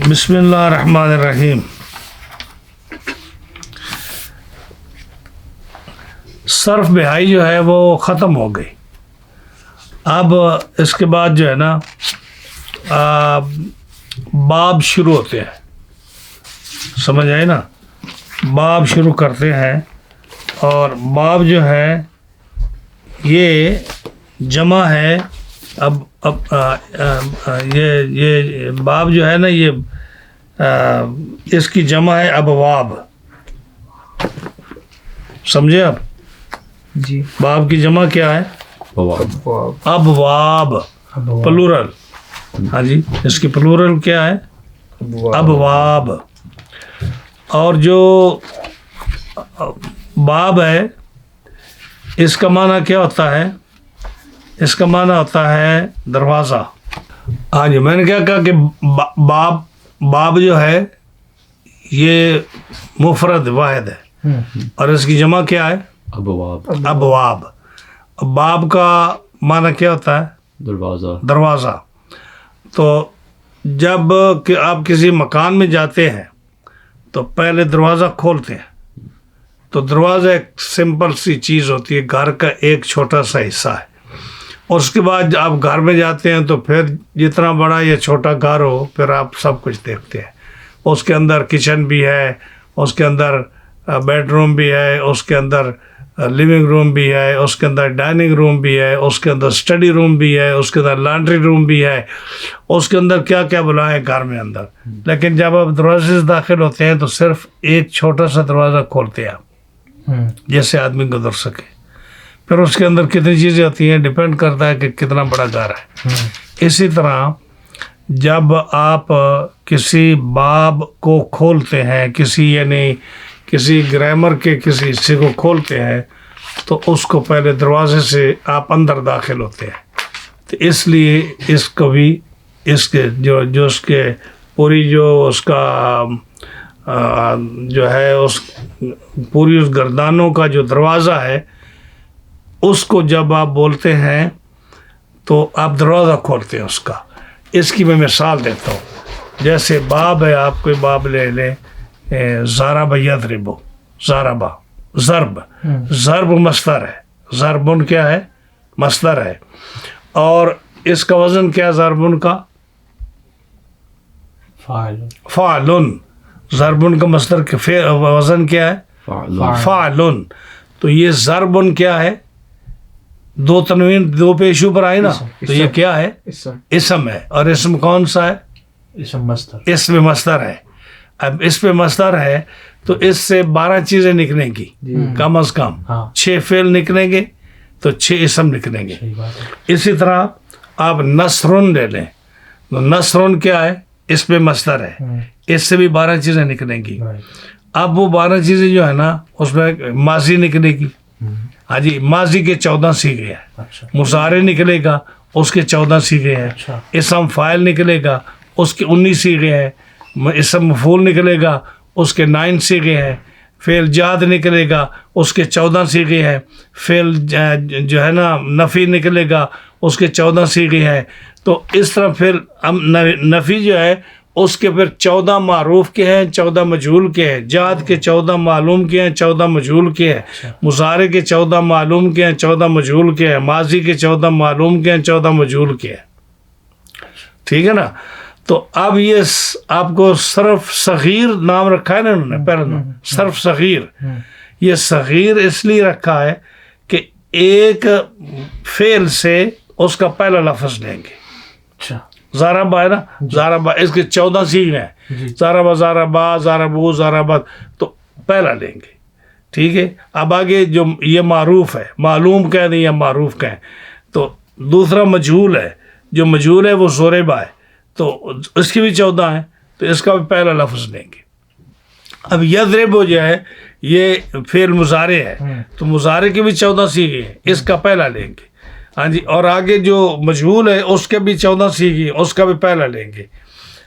بسم اللہ الرحمن الرحیم. صرف بہائی جو ہے وہ ختم ہو گئی. اب اس کے بعد جو ہے نا باب شروع ہوتے ہیں. سمجھ آئے نا؟ باب شروع کرتے ہیں اور باب جو ہے یہ جمع ہے. اب یہ باب جو ہے نا یہ اس کی جمع ہے ابواب. سمجھے آپ؟ جی. باب کی جمع کیا ہے؟ ابواب پلورل. ہاں جی، اس کی پلورل کیا ہے؟ ابواب. اور جو باب ہے اس کا معنی کیا ہوتا ہے؟ اس کا معنی ہوتا ہے دروازہ. ہاں جی، میں نے کیا کہا کہ باب جو ہے یہ مفرد واحد ہے اور اس کی جمع کیا ہے؟ ابواب. باب کا معنی کیا ہوتا ہے؟ دروازہ. تو جب کہ آپ کسی مکان میں جاتے ہیں تو پہلے دروازہ کھولتے ہیں. تو دروازہ ایک سمپل سی چیز ہوتی ہے، گھر کا ایک چھوٹا سا حصہ ہے. اور اس کے بعد آپ گھر میں جاتے ہیں تو پھر جتنا بڑا یا چھوٹا گھر ہو پھر آپ سب کچھ دیکھتے ہیں. اس کے اندر کچن بھی ہے، اس کے اندر بیڈ روم بھی ہے، اس کے اندر لیونگ روم بھی ہے، اس کے اندر ڈائننگ روم بھی ہے، اس کے اندر اسٹڈی روم بھی ہے، اس کے اندر لانڈری روم بھی ہے، اس کے اندر کیا کیا بلائیں گھر میں اندر. لیکن جب آپ دروازے سے داخل ہوتے ہیں تو صرف ایک چھوٹا سا دروازہ کھولتے ہیں آپ جیسے آدمی گزر سکے. پھر اس کے اندر کتنی چیزیں ہوتی ہیں ڈپینڈ کرتا ہے کہ کتنا بڑا گھر ہے. اسی طرح جب آپ کسی باب کو کھولتے ہیں، کسی گرامر کے کسی حصے کو کھولتے ہیں تو اس کو پہلے دروازے سے آپ اندر داخل ہوتے ہیں. تو اس لیے اس کو بھی اس کے جو اس کے پوری جو اس کا جو ہے اس پوری اس گردانوں کا جو دروازہ ہے اس کو جب آپ بولتے ہیں تو آپ دروازہ کھولتے ہیں اس کا. اس کی میں مثال دیتا ہوں. جیسے باب ہے، آپ کوئی باب لے لیں، ضرب یضرب، ضرب ضرب مصدر ہے، ضربن کیا ہے؟ مصدر ہے. اور اس کا وزن کیا ہے ضربن کا؟ فعلن. ضربن کا مصدر وزن کیا ہے؟ فعلن. تو یہ ضربن کیا ہے؟ دو تنوین دو پیشوں پر آئی نا، تو یہ کیا ہے؟ اسم ہے. اور اسم کون سا ہے؟ اسم مصدر ہے. اب اس پہ مصدر ہے تو اس سے 12 چیزیں نکلیں گی کم از کم. 6 فعل نکلیں گے تو 6 اسم نکلیں گے. اسی طرح آپ نصرن لے لیں تو نصرن کیا ہے؟ اس پہ مصدر ہے، اس سے بھی 12 چیزیں نکلیں گی. اب وہ 12 چیزیں جو ہے نا اس میں ماضی نکلے گی. ہاں جی، ماضی کے 14 سیغے ہیں. مضارع نکلے گا، اس کے 14 سیغے ہیں. اسم فاعل نکلے گا، اس کے 19 سیغے ہیں. اسم مفعول نکلے گا، اس کے 9 سیغے ہیں. فعل جاد نکلے گا، اس کے 14 سیغے ہیں. فعل جو ہے نا نفی نکلے گا، اس کے 14 سیغے ہیں. تو اس طرح پھر نفی جو ہے اس کے پھر 14 معروف کے ہیں، 14 مجہول کے ہیں. جاد کے 14 معلوم کے ہیں، 14 مجہول کے ہیں. مضارع کے 14 معلوم کے ہیں، 14 مجہول کے ہیں. ماضی کے 14 معلوم کے ہیں، 14 مجہول کے ہیں. ٹھیک ہے نا؟ تو اب یہ آپ کو صرف صغیر نام رکھا ہے نا انہوں نے پہلے نام، صرف صغیر. یہ صغیر اس لیے رکھا ہے کہ ایک فعل سے اس کا پہلا لفظ لیں گے. ضرب ہے نا، ضرب اس کے 14 سیغے ہیں. ضرب ضربا ضربو ضربت، تو پہلا لیں گے. ٹھیک ہے. اب آگے جو یہ معروف ہے، معلوم کہیں نہیں یا معروف کہیں. تو دوسرا مجہول ہے، جو مجہول ہے وہ ضربا ہے، تو اس کی بھی 14 ہیں، تو اس کا بھی پہلا لفظ لیں گے. اب یضرب جو ہے یہ فعل مضارع ہے، تو مضارع کے بھی 14 سیغے ہیں، اس کا پہلا لیں گے. ہاں جی. اور آگے جو مجہول ہے اس کے بھی 14 سیغے، اس کا بھی پہلا لیں گے.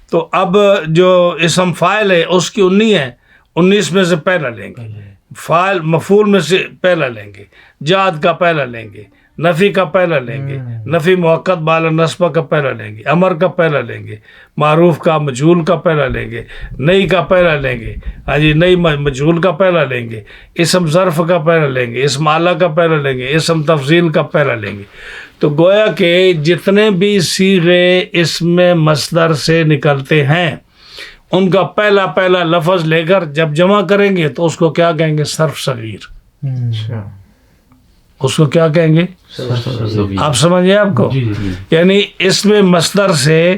تو اب جو اسم فاعل ہے اس کی 19 ہے، 19 میں سے پہلا لیں گے. فاعل مفعول میں سے پہلا لیں گے. جاد کا پہلا لیں گے. نفی کا پہلا لیں گے، نفی موقت بالا نسبہ کا پہلا لیں گے، امر کا پہلا لیں گے، معروف کا مجہول کا پہلا لیں گے، نئی کا پہلا لیں گے، ہاں جی نئی مجہول کا پہلا لیں گے، اسم ظرف کا پہلا لیں گے، اسم اعلیٰ کا پہلا لیں گے، اسم تفضیل کا پہلا لیں گے. تو گویا کہ جتنے بھی صیغے اسم مصدر سے نکلتے ہیں ان کا پہلا پہلا لفظ لے کر جب جمع کریں گے تو اس کو کیا کہیں گے؟ صرف صغیر. اس کو کیا کہیں گے؟ آپ سمجھے آپ کو؟ یعنی اسم مصدر سے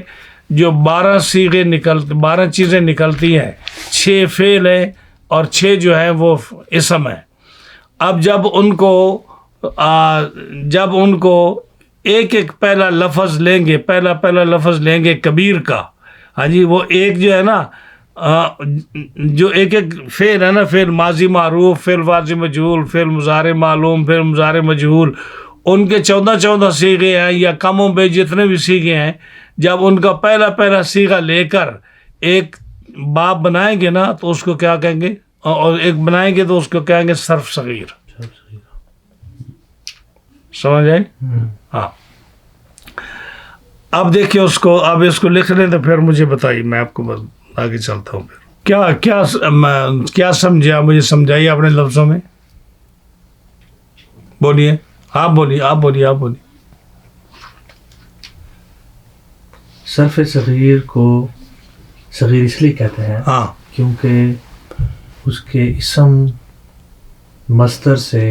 جو 12 صیغے نکلتے، 12 چیزیں نکلتی ہیں، 6 فعل ہیں اور 6 جو ہیں وہ اسم ہیں. اب جب ان کو ایک ایک پہلا لفظ لیں گے، پہلا لفظ لیں گے کبیر کا، ہاں جی وہ ایک جو ہے نا جو ایک ایک فعل ہے نا، فعل ماضی معروف، فعل ماضی مجہول، فعل مضارع معلوم، فعل مضارع مجہول، ان کے 14 صیغے ہیں یا کم و بیش جتنے بھی صیغے ہیں. جب ان کا پہلا صیغہ لے کر ایک باب بنائیں گے نا تو اس کو کیا کہیں گے؟ اور ایک بنائیں گے تو اس کو کہیں گے صرف صغیر. سمجھ آئی؟ ہاں. اب دیکھیں اس کو، اب اس کو لکھ لیں تو پھر مجھے بتائیے، میں آپ کو آگے چلتا ہوں. پھر کیا سمجھا؟ مجھے سمجھائیے اپنے لفظوں میں. بولیے، آپ بولیے. صرف صغیر کو صغیر اس لیے کہتے ہیں ہاں کیونکہ اس کے اسم مصدر سے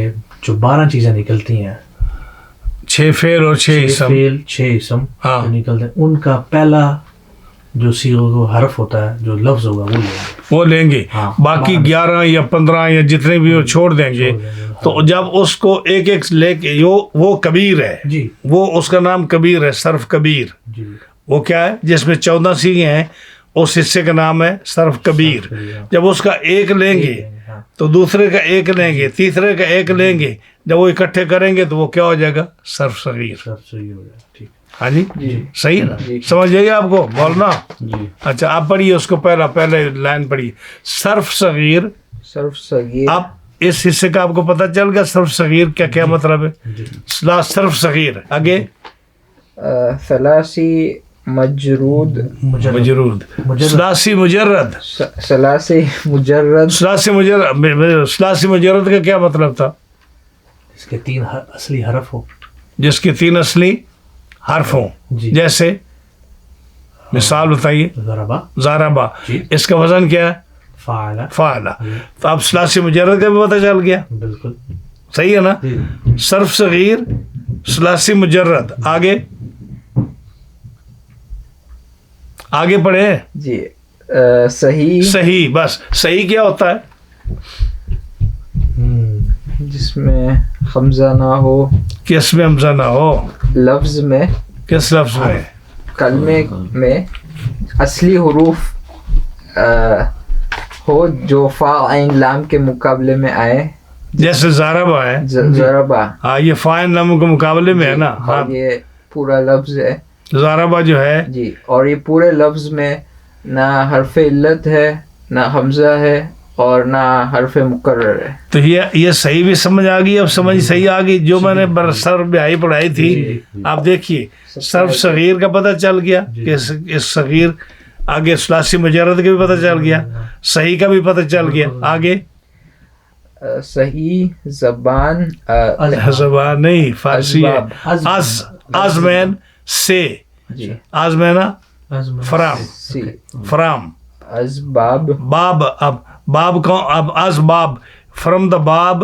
جو 12 چیزیں نکلتی ہیں، 6 فعل اور 6 اسم، 6 اسم ہاں جو نکلتے ہیں، ان کا پہلا جو صیغہ حرف ہوتا ہے، جو لفظ ہوگا وہ لیں گے. ہاں. باقی 11 یا 15 یا جتنے بھی وہ چھوڑ دیں گے. تو جب اس کو ایک ایک لے کے وہ کبیر ہے جی، وہ اس کا نام کبیر ہے، صرف کبیر. جی وہ کیا ہے؟ جس میں 14 صیغے ہیں اس حصے کا نام ہے صرف کبیر. جب اس کا ایک لیں گے تو دوسرے کا ایک لیں گے، تیسرے کا ایک لیں گے، جب وہ اکٹھے کریں گے تو وہ کیا ہو جائے گا؟ صرف صغیر. ہاں جی صحیح ہے نا؟ سمجھ جائیے آپ کو بولنا. اچھا آپ پڑھیے اس کو، پہلے لائن پڑھیے، صرف صغیر. اب اس حصے کا آپ کو پتہ چل گیا صرف صغیر کیا مطلب ہے. صرف صغیر آگے ثلاثی مجرود، ثلاثی مجرد. ثلاثی مجرد کا کیا مطلب تھا؟ اس کے 3 اصلی حرف ہو، جس کے 3 اصلی حرف ہوں. جیسے مثال بتائیے. ضربہ. اس کا وزن کیا ہے؟ فاعل. تو اب ثلاثی مجرد کا بھی پتہ چل گیا. بالکل صحیح ہے نا؟ صرف صغیر، ثلاثی مجرد. آگے پڑھیں. جی صحیح. بس صحیح کیا ہوتا ہے؟ جس میں حمزہ نہ ہو. کس میں حمزہ نہ ہو؟ لفظ میں. کس لفظ میں؟ کلمے میں اصلی حروف ہو جو فا عین لام کے مقابلے میں آئے. جیسے ضربہ ہے. ضربہ، ہاں یہ فا عین لام کے مقابلے میں ہے نا. ہاں یہ پورا لفظ ہے ضربہ جو ہے جی. اور یہ پورے لفظ میں نہ حرف علت ہے، نہ حمزہ ہے، اور نہ حرف مقرر ہے. تو یہ صحیح بھی سمجھ آ گئی. اب سمجھ صحیح آ گئی جو میں نے برسر بہائی پڑھائی تھی. آپ دیکھیے صرف صغیر کا پتہ چل گیا کہ اس صغیر. آگے ثلاثی مجرد کا بھی پتہ چل گیا، صحیح کا بھی پتہ چل گیا. آگے صحیح زبان نہیں فارسی ہے. آزمین سے آزمینا فرام اسباب باب. اب باب کون؟ اب اسباب فرام دا باب.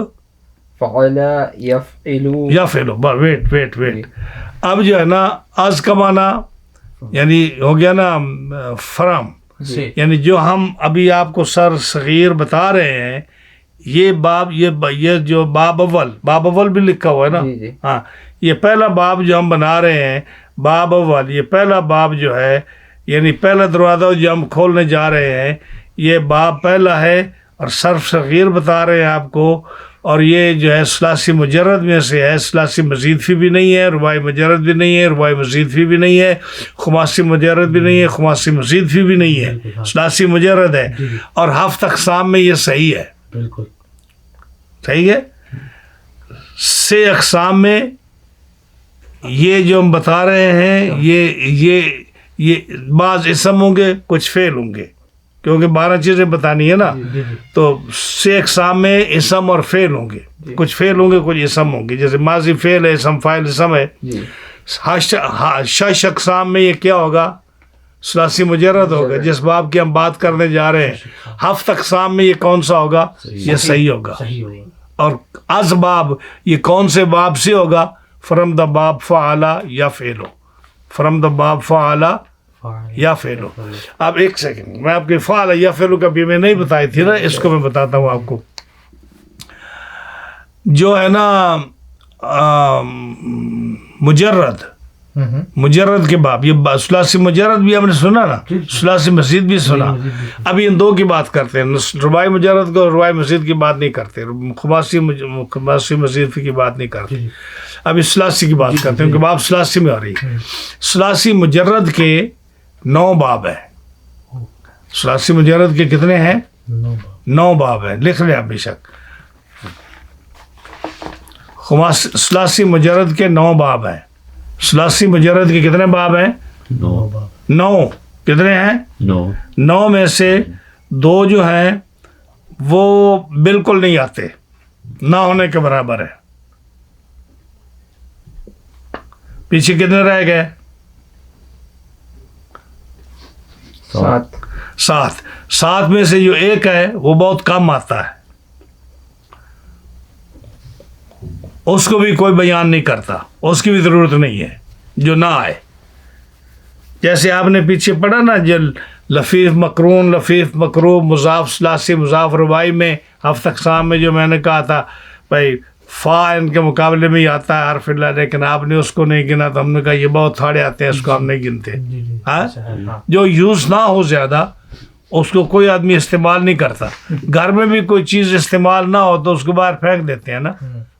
فعل یفعل. ویٹ. اب جو ہے نا از کا معنی یعنی ہو گیا نا فرام. یعنی جو ہم ابھی آپ کو سر صغیر بتا رہے ہیں، یہ باب، یہ جو باب اول بھی لکھا ہوا ہے نا. ہاں یہ پہلا باب جو ہم بنا رہے ہیں، باب اول، یہ پہلا باب جو ہے یعنی پہلا دروازہ جو ہم کھولنے جا رہے ہیں، یہ باب پہلا ہے اور صرف صغیر بتا رہے ہیں آپ کو. اور یہ جو ہے ثلاثی مجرد میں سے ہے. ثلاثی مزید فی بھی نہیں ہے، رباعی مجرد بھی نہیں ہے، رباعی مزید فی بھی نہیں ہے، خماسی مجرد بھی نہیں ہے، خماسی مزید فی بھی نہیں ہے، ثلاثی مجرد ہے. اور ہفت اقسام میں یہ صحیح ہے. بالکل صحیح ہے. 6 اقسام میں یہ جو ہم بتا رہے ہیں یہ بعض اسم ہوں گے کچھ فعل ہوں گے کیونکہ 12 چیزیں بتانی ہے نا. تو 6 اقسام میں اسم اور فعل ہوں گے, کچھ فعل ہوں گے کچھ اسم ہوں گے. جیسے ماضی فعل ہے, اسم فاعل اسم ہے. 6 اقسام میں یہ کیا ہوگا؟ ثلاثی مجرد ہوگا, جس باب کی ہم بات کرنے جا رہے ہیں. 7 اقسام میں یہ کون سا ہوگا؟ یہ صحیح ہوگا. اور از باب یہ کون سے باب سے ہوگا؟ فرم دا باب فعلا یا فعلو, فرم دا باب فعلا یا فعلو. اب ایک سیکنڈ, میں آپ کے فعلا یا فعلو کا بھی میں نہیں بتائی تھی نا, اس کو میں بتاتا ہوں آپ کو. جو ہے نا مجرد کے باب, یہ ثلاثی مجرد بھی ہم نے سنا نا, ثلاثی مزید بھی سنا. ابھی ان دو کی بات کرتے ہیں, رباعی مجرد کو, رباعی مزید کی بات نہیں کرتے, خماسی مزید کی بات نہیں کرتے. ابھی ثلاثی کی بات کرتے ہیں کہ باب ثلاثی میں آ رہی ہے. ثلاثی مجرد کے 9 باب ہیں. ثلاثی مجرد کے کتنے ہیں؟ 9 باب ہیں. لکھ لیں آپ بے شک. ثلاثی مجرد کے 9 باب ہیں. ثلاثی مجرد کے کتنے باب ہیں؟ 9. کتنے ہیں؟ 9 میں سے 2 جو ہیں وہ بالکل نہیں آتے, نہ ہونے کے برابر ہے. پیچھے کتنے رہ گئے؟ 7. 7 میں سے جو ایک ہے وہ بہت کم آتا ہے, اس کو بھی کوئی بیان نہیں کرتا, اس کی بھی ضرورت نہیں ہے جو نہ آئے. جیسے آپ نے پیچھے پڑھا نا, جو لفیف مقرون, لفیف مقروب, مضاف ثلاثی, مضاف رباعی میں 7 اقسام میں جو میں نے کہا تھا بھائی فا ان کے مقابلے میں ہی آتا ہے حرف اللہ, لیکن آپ نے اس کو نہیں گنا, تو ہم نے کہا یہ بہت تھوڑے آتے ہیں, اس کو ہم نہیں گنتے. جو یوز نہ ہو زیادہ اس کو کوئی آدمی استعمال نہیں کرتا. گھر میں بھی کوئی چیز استعمال نہ ہو تو اس کو باہر پھینک دیتے ہیں نا,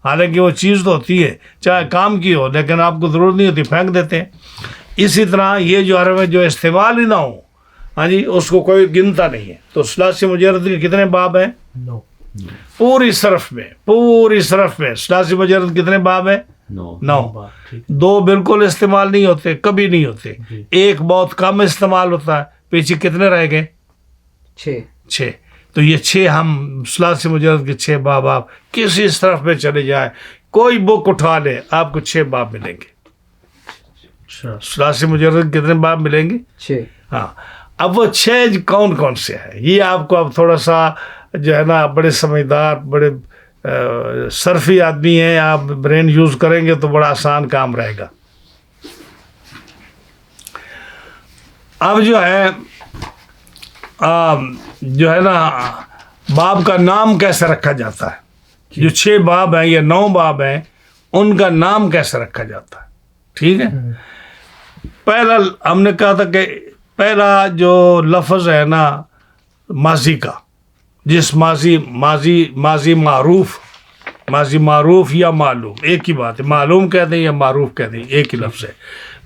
حالانکہ وہ چیز تو ہوتی ہے چاہے کام کی ہو, لیکن آپ کو ضرورت نہیں ہوتی, پھینک دیتے ہیں. اسی طرح یہ جو عرب میں جو استعمال ہی نہ ہو, ہاں جی, اس کو کوئی گنتا نہیں ہے. تو ثلاثی مجرد کے کتنے باب ہیں؟ پوری صرف میں ثلاثی مجرد کتنے باب ہیں؟ 9. 2 بالکل استعمال نہیں ہوتے, کبھی نہیں ہوتے. ایک بہت کم استعمال ہوتا ہے. پیچھے کتنے رہ گئے؟ 6. تو یہ 6 ہم ثلاثی مجرد کے 6 باب, آپ کسی طرف میں چلے جائیں, کوئی بک اٹھا لے, آپ کو 6 باب ملیں گے. ثلاثی مجرد کتنے باب ملیں گے؟ 6. ہاں. اب وہ 6 کون کون سے ہیں, یہ آپ کو اب تھوڑا سا جو ہے نا, بڑے سمجھدار, بڑے صرفی آدمی ہیں, آپ برین یوز کریں گے تو بڑا آسان کام رہے گا. اب جو ہے نا باب کا نام کیسے رکھا جاتا ہے؟ جو 6 باب ہیں یا 9 باب ہیں, ان کا نام کیسے رکھا جاتا ہے؟ ٹھیک ہے. پہلا ہم نے کہا تھا کہ پہلا جو لفظ ہے نا ماضی کا, جس ماضی معروف یا معلوم, ایک ہی بات ہے, معلوم کہتے ہیں یا معروف کہتے ہیں, ایک ہی لفظ ہے.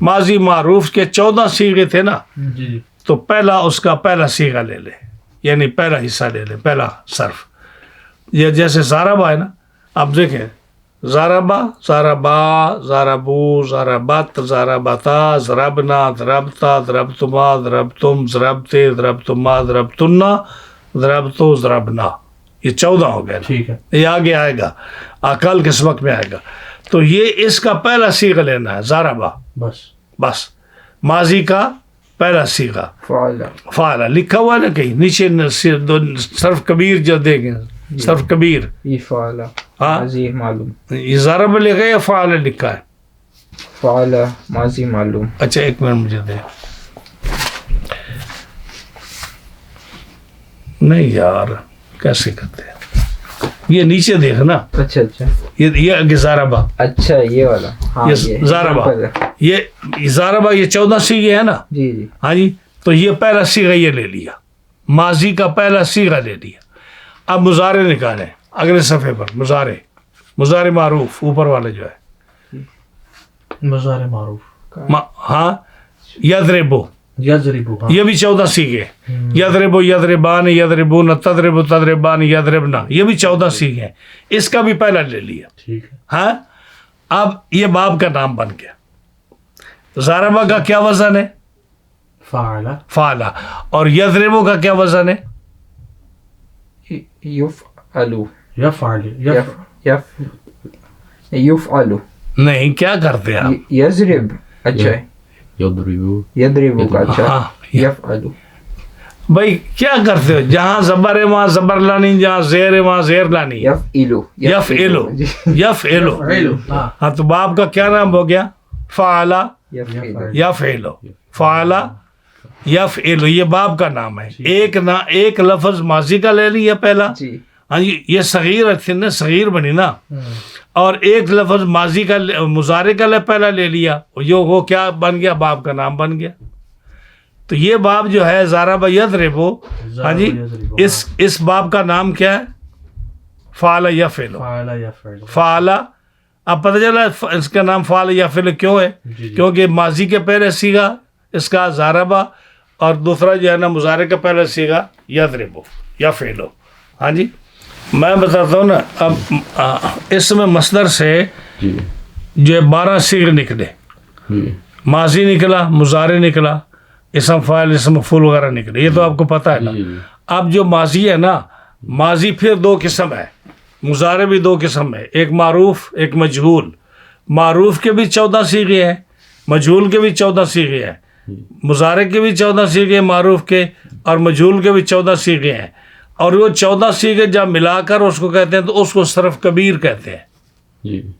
ماضی معروف کے 14 صیغے تھے نا, تو پہلا اس کا پہلا صیغہ لے لیں, یعنی پہلا حصہ لے لیں, پہلا صرف. یہ جیسے زاربا ہے نا, آپ دیکھیں زاربا, زاربو, زاربت, زاربتا, ضربنا, ضربتا, ضربتما, ضربتم, ضربتے, ضربتما, ضربتنا, ضربتو, ضربنا. یہ 14 ہو گیا. ٹھیک ہے, یہ آگے آئے گا, اقل کے سبق میں آئے گا. تو یہ اس کا پہلا صیغہ لینا ہے, زاربا, بس. ماضی کا پہلا صیغہ فعلا لکھا ہوا نا کہیں نیچے, صرف کبیر جو دیں گے, صرف کبیر, یہ فعلا. ہاں, ماضی معلوم. یہ ضرب لکھا ہے یا فعلا لکھا ہے؟ فعلا ماضی معلوم. اچھا ایک منٹ مجھے دے. نہیں یار, کیسے کرتے ہیں, یہ نیچے دیکھ نا. اچھا یہ زاربا. اچھا یہ والا, یہ زاربا, یہ زاربا, یہ 14 صیغے ہے نا. جی. ہاں جی, تو یہ پہلا صیغہ یہ لے لیا, ماضی کا پہلا صیغہ لے لیا. اب مضارع نکالیں اگلے صفحے پر. مضارع معروف اوپر والا جو ہے, مضارع معروف. ہاں, یضربو, یہ بھی 14 صیغے. یضربو, یضربان, یضربون, تضرب, تضربان, یضربنا, یہ بھی 14 صیغے ہیں. اس کا بھی پہلا لے لیا. ٹھیک ہے. ہاں, اب یہ باب کا نام بن گیا. ضربہ کا کیا وزن ہے؟ فعل فعلا. اور یضربو کا کیا وزن ہے؟ یفعلو یفعل یفعلو. نہیں، کیا کرتے ہیں آپ؟ یضرب. اچھا ہے. یضربو کا. اچھا ہاں. یفعلو. بھائی کیا کرتے ہو؟ جہاں زبر ہے وہاں زبر لانی، جہاں زیر ہے وہاں زیر لانی. یفعلو. یفعلو. یفعلو. ہاں ہاں تو باب کا کیا نام ہو گیا؟ فعلا یفعلو. یفعلو. فعلا یفعلو، یہ باب کا نام ہے. ایک لفظ ماضی کا لے لیا پہلا. جی. ہاں جی، یہ صغیر تھی نا، صغیر بنی نا. اور ایک لفظ ماضی کا مضارع کا پہلا لے لیا، وہ کیا بن گیا؟ باب کا نام بن گیا. تو یہ باب جو ہے ضرب یضربو، ہاں جی، اس باب کا نام کیا ہے؟ فعل یفعلو. فعل یفعل. فعل. اب پتہ چلا اس کا نام فعل یفعل کیوں ہے؟ کیونکہ ماضی کے پہلے صیغہ اس کا ضربہ، اور دوسرا جو ہے نا مضارع کا پہلا صیغہ یضربو یفعلو. ہاں جی، میں بتاتا ہوں نا. اب اس میں مصدر سے جو 12 صیغے نکلے. ماضی نکلا، مضارع نکلا، اسم فاعل، اسم مفعول وغیرہ نکلے. یہ تو آپ کو پتہ ہے نا. اب جو ماضی ہے نا، ماضی پھر 2 قسم ہے، مضارع بھی 2 قسم ہے، ایک معروف ایک مجہول. معروف کے بھی 14 صیغے ہیں، مجہول کے بھی 14 صیغے ہیں. مضارع کے بھی 14 صیغے ہیں معروف کے، اور مجہول کے بھی 14 صیغے ہیں. اور وہ 14 صیغے جب ملا کر اس کو کہتے ہیں تو اس کو صرف کبیر کہتے ہیں.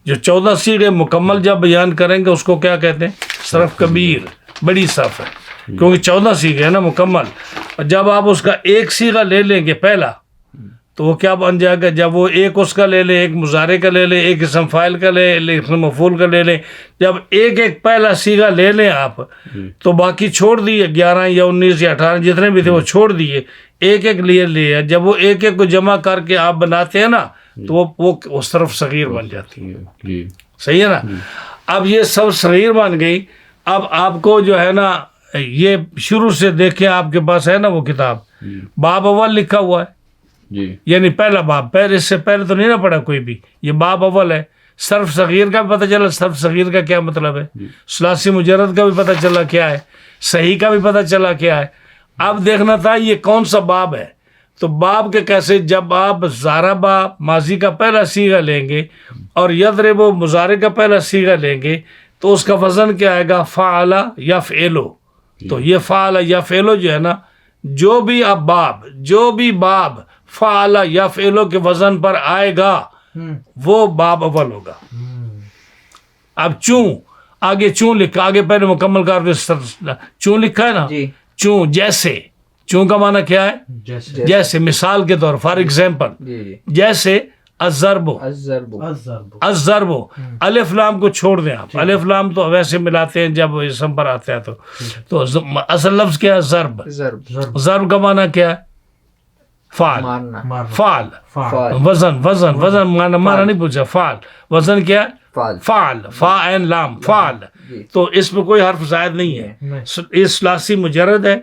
جو 14 صیغے مکمل جب بیان کریں گے اس کو کیا کہتے ہیں؟ صرف کبیر، بڑی صرف ہے، کیونکہ 14 صیغے ہیں نا مکمل. اور جب آپ اس کا ایک صیغہ لے لیں گے پہلا، تو وہ کیا بن جائے گا؟ جب وہ ایک اس کا لے لیں، ایک مضارع کا لے لیں، ایک اسم فاعل کا لے لیں، اسم مفعول کا لے لیں، جب ایک پہلا صیغہ لے لیں آپ، تو باقی چھوڑ دیے 11 یا 19 یا 18 جتنے بھی تھے وہ چھوڑ دیے، ایک لیے. جب وہ ایک کو جمع کر کے آپ بناتے ہیں نا، تو وہ صرف صغیر بن جاتی ہے. صحیح ہے نا. اب یہ سب صغیر بن گئی. اب آپ کو جو ہے نا یہ شروع سے دیکھیں، آپ کے پاس ہے نا وہ کتاب، باب اول لکھا ہوا ہے. یعنی پہلا باب، اس سے پہلے تو نہیں نہ پڑھا کوئی بھی، یہ باب اول ہے. صرف صغیر کا بھی پتہ چلا، صرف صغیر کا کیا مطلب ہے. ثلاثی مجرد کا بھی پتہ چلا کیا ہے، صحیح کا بھی پتہ چلا کیا ہے. اب دیکھنا تھا یہ کون سا باب ہے. تو باب کے کیسے؟ جب آپ ضربہ ماضی کا پہلا صیغہ لیں گے اور یضربو مضارع کا پہلا صیغہ لیں گے، تو اس کا وزن کیا آئے گا؟ فعل یفعلو. تو یہ فعل یفعلو جو ہے نا، جو بھی باب فعل یفعلو کے وزن پر آئے گا وہ باب اول ہوگا. اب آگے چوں لکھا، آگے پہلے مکمل کر دے. چوں لکھا ہے نا، چوں جیسے. چوں کا معنی کیا ہے؟ جیسے. مثال کے طور، فار ایگزامپل، جیسے الضرب. الف لام کو چھوڑ دیں آپ. الف لام تو ویسے ملاتے ہیں جب اسم پر آتا ہے تو اصل لفظ کیا ہے؟ ضرب. ضرب کا معنی کیا ہے؟ فعل. فعل. وزن معنی نہیں پوچھا. فعل وزن کیا ہے؟ فعل. فاعل لام فعل. تو اس میں کوئی حرف زائد نہیں ہے. یہ ثلاثی مجرد ہے،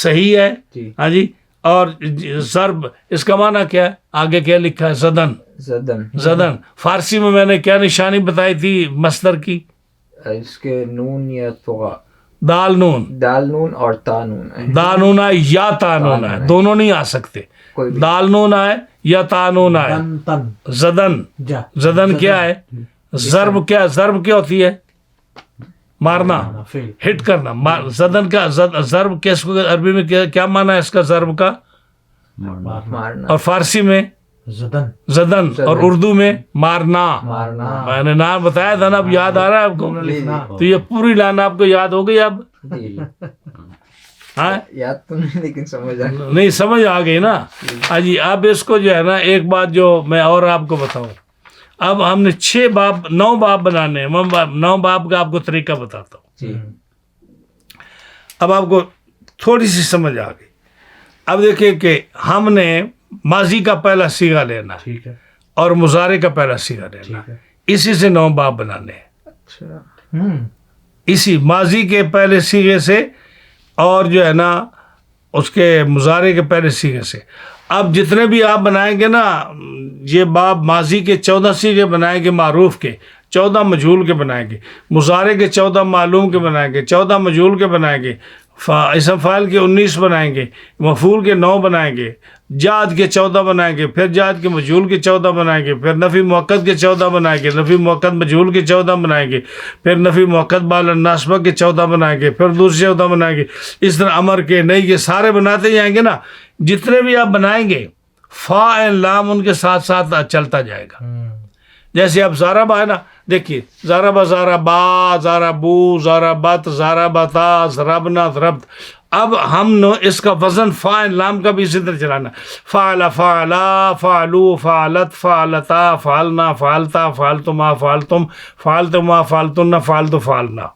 صحیح ہے. ہاں جی. اور ضرب اس کا معنی کیا ہے؟ آگے کیا لکھا ہے؟ زدن. فارسی میں نے کیا نشانی بتائی تھی مصدر کی؟ اس کے نون یا طغا. دال نون اور تا نون. دا نون آئے یا تا نون آئے، دونوں نہیں آ سکتے. دال نون آئے یا تا نون آئے. زدن کیا ہے؟ ضرب کیا ہوتی ہے؟ مارنا، ہٹ کرنا. زدن کا ضرب کس کو عربی میں کیا معنی ہے اس کا؟ ضرب کا. مارنا. اور فارسی میں زدن، اور اردو میں مارنا. میں نے نام بتایا تھا نا، اب یاد آ رہا ہے آپ کو؟ تو یہ پوری لائن آپ کو یاد ہو گئی اب؟ ہاں یاد تو نہیں لیکن سمجھ آ گئی نا. جی. اب اس کو جو ہے نا ایک بات جو میں اور آپ کو بتاؤں، اب ہم نے 9 باب بنانے ہیں. 9 باب کا آپ کو طریقہ بتاتا ہوں. اب آپ کو تھوڑی سی سمجھ آ گئی. اب دیکھیں کہ ہم نے ماضی کا پہلا صیغہ لینا ہے اور مضارع کا پہلا صیغہ لینا ہے. اسی سے 9 باب بنانے ہیں. اسی ماضی کے پہلے صیغے سے اور جو ہے نا اس کے مضارع کے پہلے صیغے سے. اب جتنے بھی آپ بنائیں گے نا یہ باب، ماضی کے 14 صیغے بنائیں گے معروف کے، 14 مجہول کے بنائیں گے، مضارع کے 14 معلوم کے بنائیں گے، 14 مجہول کے بنائیں گے، اسم فاعل کے 19 بنائیں گے، مفعول کے 9 بنائیں گے، جاد کے 14 بنائیں گے، پھر جاد کے مجہول کے 14 بنائیں گے، پھر نفی مؤکد کے 14 بنائیں گے، نفی مؤکد مجہول کے 14 بنائیں گے، پھر نفی مؤکد بعد الناصبہ کے 14 بنائیں گے، پھر دوسرے 14 بنائیں گے. اس طرح امر کے نہیں یہ سارے بناتے جائیں گے نا. جتنے بھی آپ بنائیں گے فا عین لام ان کے ساتھ ساتھ چلتا جائے گا. جیسے اب ضربہ ہے نا، دیکھیے ضربہ ضربا ضربو ضربت ضربتا ضربنا ضربت. اب ہم نے اس کا وزن فا عین لام کا بھی اسی طرح چلانا. فعل فعلا فعلو فعلت فعلتا فعلنا فعلتا فعلتما فعلتم فعلتما فعلتن فعلت فعلنا.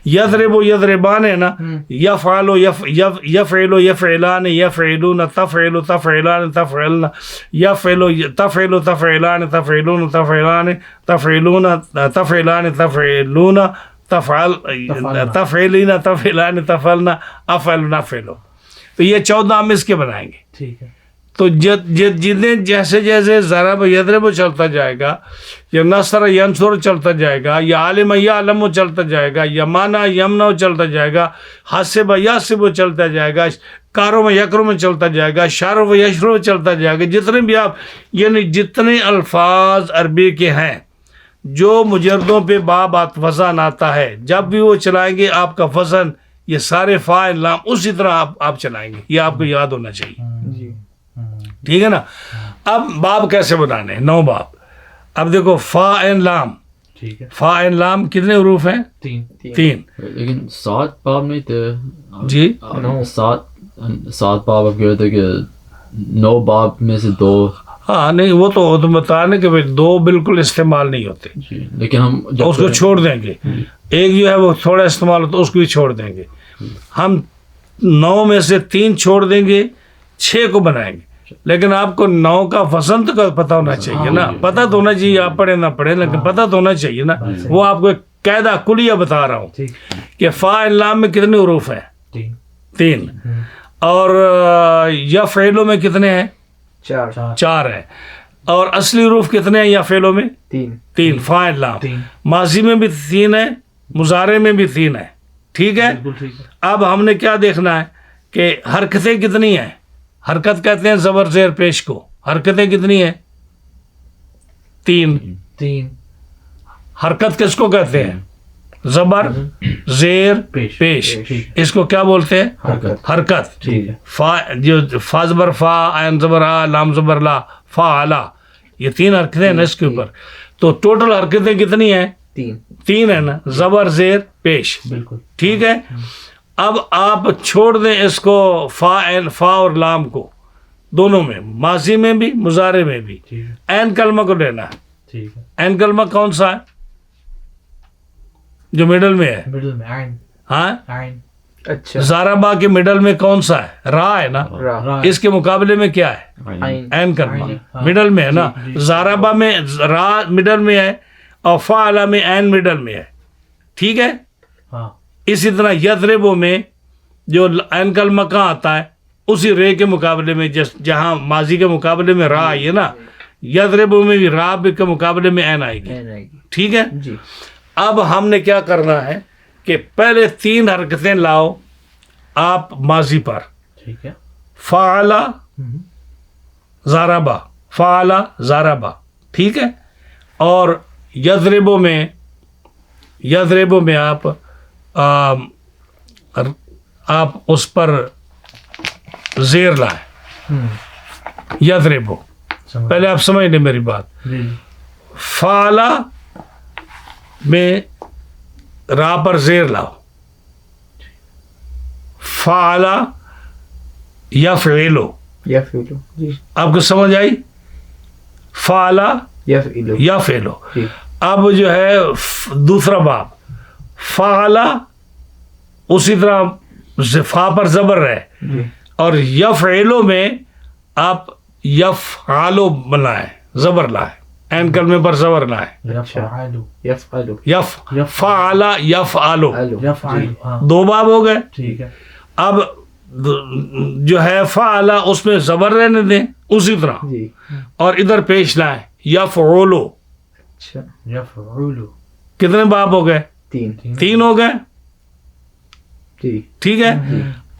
یضرب یضربان ہے نا، یفعل یفعل یفعلان یفعلون تفعل تفعلان تفعلن یفعل تفعل تفعلان تفعلون تفعلان تفعلون تفعلان تفعلون تفعل تفعلین تفعلان تفعلنا افعل نفعل. تو یہ 14 ہم اس کے بنائیں گے. ٹھیک ہے. تو جتنے جیسے جیسے ضرب یضرب چلتا جائے گا، یا نصر ینصر چلتا جائے گا، یا عالم یعلم چلتا جائے گا، یا مانا یمنا چلتا جائے گا، حسب یحسب چلتا جائے گا، کارم یکرم چلتا جائے گا، شرف یشرف چلتا جائے گا. جتنے بھی آپ یعنی جتنے الفاظ عربی کے ہیں جو مجردوں پہ باب وزن آتا ہے، جب بھی وہ چلائیں گے آپ کا وزن یہ سارے فاعل لام اسی طرح آپ چلائیں گے. یہ آپ کو یاد ہونا چاہیے. جی ٹھیک ہے نا. اب باب کیسے بنانے ہیں؟ 9 باب. اب دیکھو فا عین لام. ٹھیک ہے. فا عین لام کتنے حروف ہیں؟ 3. لیکن 7 باب نہیں تھے جی 7 باب اب کہتے کہ 9 باب میں سے 2. ہاں نہیں وہ تو بتانے کہ 2 بالکل استعمال نہیں ہوتے، جی لیکن ہم اس کو چھوڑ دیں گے. ایک جو ہے وہ تھوڑا استعمال ہوتا ہے اس کو بھی چھوڑ دیں گے. ہم 9 میں سے 3 چھوڑ دیں گے، 6 کو بنائیں گے. لیکن آپ کو 9 کا وزن تو پتہ ہونا چاہیے نا. پتہ تو ہونا چاہیے، آپ پڑھیں نہ پڑھیں لیکن پتہ تو ہونا چاہیے نا. وہ آپ کو ایک قاعدہ کلیہ بتا رہا ہوں کہ فا عین لام میں کتنے حروف ہیں؟ 3. اور یا فعلوں میں کتنے ہیں؟ 4 ہیں. اور اصلی حروف کتنے ہیں یا فعلوں میں؟ 3. فا عین لام ماضی میں بھی 3 ہے، مضارع میں بھی 3 ہے. ٹھیک ہے. اب ہم نے کیا دیکھنا ہے کہ حرکتیں کتنی ہیں. حرکت کہتے ہیں زبر زیر پیش کو. حرکتیں کتنی ہیں؟ 3. حرکت کس کو کہتے ہیں؟ زبر زیر پیش. اس کو کیا بولتے ہیں؟ حرکت. فا جو فا زبر فا، عین زبر آ، لام زبر لا، فا علا، یہ 3 حرکتیں ہیں نا اس کے اوپر. تو ٹوٹل حرکتیں کتنی ہیں؟ 3 ہے نا، زبر زیر پیش. بالکل ٹھیک ہے. اب آپ چھوڑ دیں اس کو فا اور لام کو، دونوں میں، ماضی میں بھی مضارع میں بھی. عین کلمہ کو لینا ہے. ٹھیک ہے. عین کلمہ کون سا ہے؟ جو مڈل میں ہے. مڈل میں عین. ہاں عین. اچھا. زاربا کے مڈل میں کون سا ہے؟ را ہے نا. را. اس کے مقابلے میں کیا ہے؟ عین کلمہ مڈل میں ہے نا. زاربا میں را مڈل میں ہے اور فعلا میں عین مڈل میں ہے. ٹھیک ہے. ہاں. اسی طرح یضربو میں جو عین کلمہ کہاں آتا ہے؟ اسی رے کے مقابلے میں، جہاں ماضی کے مقابلے میں را آئی ہے نا، یضربو میں بھی را کے مقابلے میں عین آئے گی. ٹھیک ہے. جی. اب ہم نے کیا کرنا ہے کہ پہلے 3 حرکتیں لاؤ آپ ماضی پر. ٹھیک ہے. فعلا ضربا، فعلا ضربا. ٹھیک ہے. اور یضربو میں آپ اس پر زیر لائیں. یضربو پہلے آپ سمجھ لیں میری بات. فعلا میں را پر زیر لاؤ. فعلا یفعلو. جی. آپ کو سمجھ آئی؟ فعلا یفعلو. اب جو ہے دوسرا باب فعلا اسی طرح فا پر زبر ہے، اور یفعلو میں آپ یفعلو بنائیں، زبر لائیں، عین کلمے پر زبر لائیں. فعلا یفعلو. 2 باب ہو گئے. ٹھیک ہے. اب جو ہے فعلا اس میں زبر رہنے دیں اسی طرح، اور ادھر پیش لائیں یفعلو. اچھا یفعل کتنے باب ہو گئے؟ 3 ہو گئے. جی ٹھیک ہے.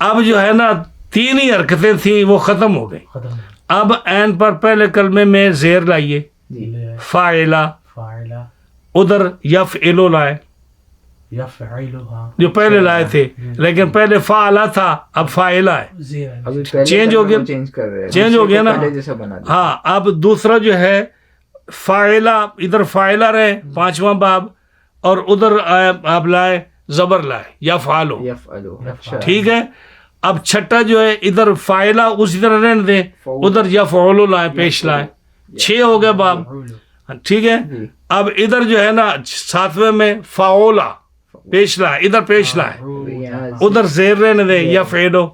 اب جو ہے نا 3 ہی حرکتیں تھیں وہ ختم ہو گئی. ختم. اب عین پر پہلے کلمے میں زیر لائیے, فاعلہ, فاعلہ ادھر یفعل لائے یفعل ہاں جو پہلے لائے تھے, لیکن پہلے فاعلہ تھا اب فاعلہ ہے. زیر ہے. ابھی پہلے چینج ہو گیا, چینج کر رہے ہیں, چینج ہو گیا نا. پہلے جیسا بنا دیا. ہاں اب دوسرا جو ہے فاعلہ, ادھر فاعلہ رہے 5واں باب, اور ادھر آپ لائے زبر لائے یفعلو. یفعلو. اچھا ٹھیک ہے. اب چھٹا جو ہے ادھر فاعلہ اسی طرح رہنے دیں, ادھر یفعلو لائے پیش لائے, 6 ہو گئے باب. ٹھیک ہے. اب ادھر جو ہے نا 7ویں میں فاعولا پیش لائے, ادھر پیش لائے, ادھر زیر رہنے دیں یفعلو.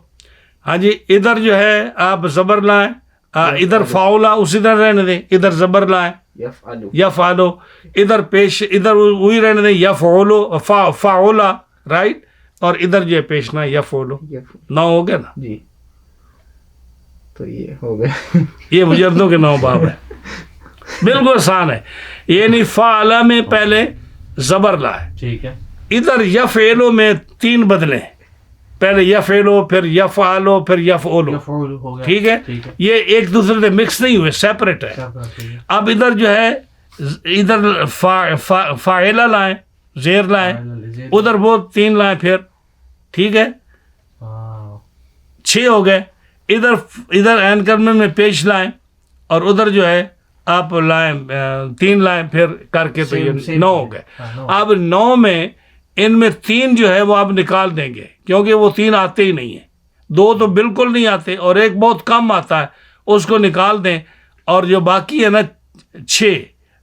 ہاں جی, ادھر جو ہے آپ زبر لائیں, ادھر فاعولا اسی طرح رہنے دیں, ادھر زبر لائیں یفعلو. یفعلو, ادھر پیش ادھر وہی رہنے دیں یفعلو فاعولا رائٹ, اور ادھر جو ہے پیش نہ یفعلو. 9 ہو گیا نا. جی تو یہ ہو گیا. یہ مجردوں کے 9 باب ہے, بالکل آسان ہے. یعنی فعلہ میں پہلے زبر لائے, ٹھیک ہے. ادھر یفعلو میں 3 بدلے, پہلے یفعلو پھر یفعلو پھر یفعلو. یفعل ہو گیا. ٹھیک ہے. یہ ایک دوسرے سے مکس نہیں ہوئے, سیپریٹ ہے. اب ادھر جو ہے ادھر فاعلہ لائیں, زیر لائیں, ادھر وہ 3 لائیں پھر. ٹھیک ہے. 6 ہو گئے. ادھر عین کلمے میں پیش لائیں, اور ادھر جو ہے آپ لائیں 3 لائیں پھر کر کے, تو یہ 9 ہو گئے. اب 9 میں ان میں 3 جو ہے وہ آپ نکال دیں گے, کیونکہ وہ 3 آتے ہی نہیں ہیں. 2 تو بالکل نہیں آتے, اور ایک بہت کم آتا ہے, اس کو نکال دیں, اور جو باقی ہے نا 6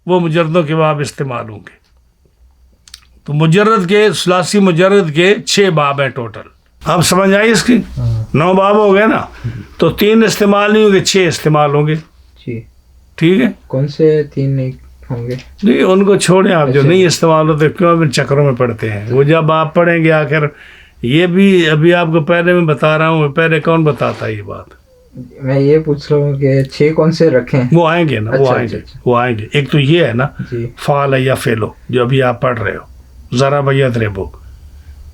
وہ مجردوں کے باب استعمال ہوں گے. تو مجرد کے ثلاثی مجرد کے 6 باب ہیں ٹوٹل. آپ سمجھ آئی اس کی؟ 9 باب ہو گئے نا, تو 3 استعمال نہیں ہوں گے, 6 استعمال ہوں گے. جی ٹھیک ہے. کون سے 3 نہیں ہوں گے؟ نہیں ان کو چھوڑیں آپ, جو نہیں استعمال ہوتے کیوں اب ان چکروں میں پڑتے ہیں. وہ جب آپ پڑھیں گے آخر, یہ بھی ابھی آپ کو پہلے میں بتا رہا ہوں, پہلے کون بتاتا ہے یہ بات؟ میں یہ پوچھ رہا ہوں کہ 6 کون سے رکھیں؟ وہ آئیں گے نا, وہ آئیں گے, وہ آئیں گے. ایک تو یہ ہے نا جی فعل یفعلو جو ابھی آپ پڑھ رہے ہو, ضرب یضرب,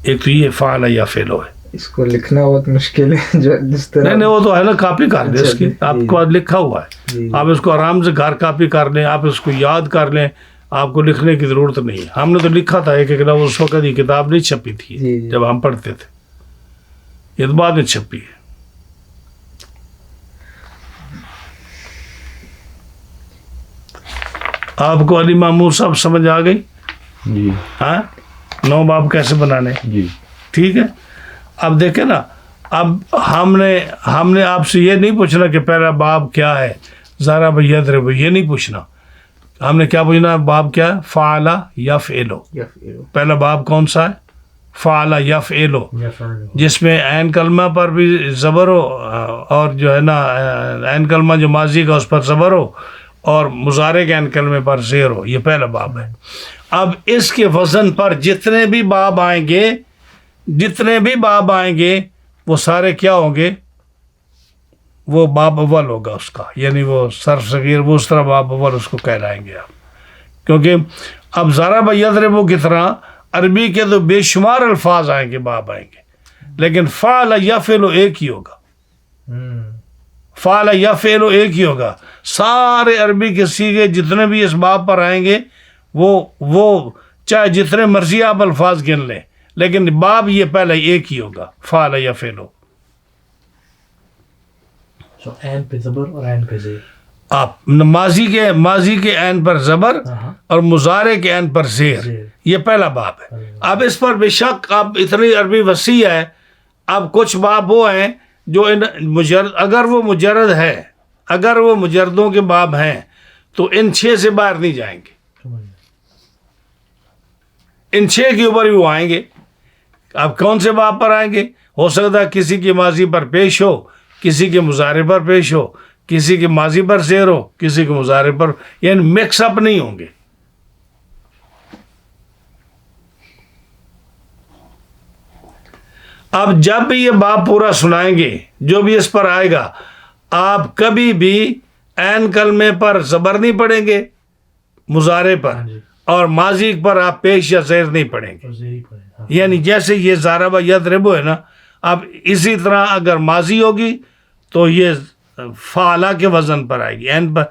ایک تو یہ فعل یفعلو ہے. اس کو لکھنا بہت مشکل ہے, جو جس طرح نہیں وہ تو ہے نا, کاپی کر لیں اس کی, آپ کو لکھا ہوا ہے, آپ اس کو آرام سے گھر کاپی کر لیں, آپ اس کو یاد کر لیں, آپ کو لکھنے کی ضرورت نہیں ہے. ہم نے تو لکھا تھا ایک لفظ, اس وقت یہ کتاب نہیں چھپی تھی جب ہم پڑھتے تھے, یہ تو بعد میں چھپی ہے. آپ کو علی مامور صاحب سمجھ آ گئی؟ جی. ہاں 9 باب کیسے بنانے. جی ٹھیک ہے. اب دیکھیں نا, اب ہم نے آپ سے یہ نہیں پوچھنا کہ پہلا باب کیا ہے, ضرب یضرب, یہ نہیں پوچھنا. ہم نے کیا پوچھنا, باب کیا ہے؟ فعل یفعلو. پہلا باب کون سا ہے؟ فعل یفعلو, جس میں عین کلمہ پر بھی زبر ہو, اور جو ہے نا عین کلمہ جو ماضی کا اس پر زبر ہو, اور مضارع کے عین کلمے پر زیر ہو. یہ پہلا باب ہے. اب اس کے وزن پر جتنے بھی باب آئیں گے وہ سارے کیا ہوں گے؟ وہ باب اول ہوگا اس کا, یعنی وہ صرف صغیر, وہ اس طرح باب اول اس کو کہلائیں گے آپ. کیونکہ اب ضرب یضرب کی طرح عربی کے تو بے شمار الفاظ آئیں گے, باب آئیں گے, لیکن فعل یفعل ایک ہی ہوگا. فعل یفعل ایک ہی ہوگا. سارے عربی کے سیغے جتنے بھی اس باب پر آئیں گے وہ چاہے جتنے مرضی آپ الفاظ گن لیں, لیکن باب یہ پہلے ایک ہی ہوگا, فعل یفعل. عین پہ زبر اور عین پہ زیر. آپ ماضی کے عین پر زبر اور مضارع کے عین پر زیر, یہ پہلا باب ہے. اب اس پر بے شک اب اتنی عربی وسیع ہے, اب کچھ باب وہ ہیں جو اگر وہ مجرد ہے, اگر وہ مجردوں کے باب ہیں تو ان 6 سے باہر نہیں جائیں گے, ان 6 کے اوپر بھی وہ آئیں گے. اب کون سے باب پر آئیں گے؟ ہو سکتا ہے کسی کی ماضی پر پیش ہو, کسی کے مضارع پر پیش ہو, کسی کے ماضی پر زیر ہو, کسی کے مضارع پر, یعنی مکس اپ نہیں ہوں گے. اب جب بھی یہ باب پورا سنائیں گے, جو بھی اس پر آئے گا, آپ کبھی بھی عین کلمے پر زبر نہیں پڑھیں گے, مضارع پر ہاں جی اور ماضی پر آپ پیش یا زیر نہیں پڑھیں گے. اور زیری پڑھیں. ہاں یعنی جیسے یہ ضرب یضرب ہے نا، اب اسی طرح اگر ماضی ہوگی تو یہ فعلا کے وزن پر آئے گی، عین پر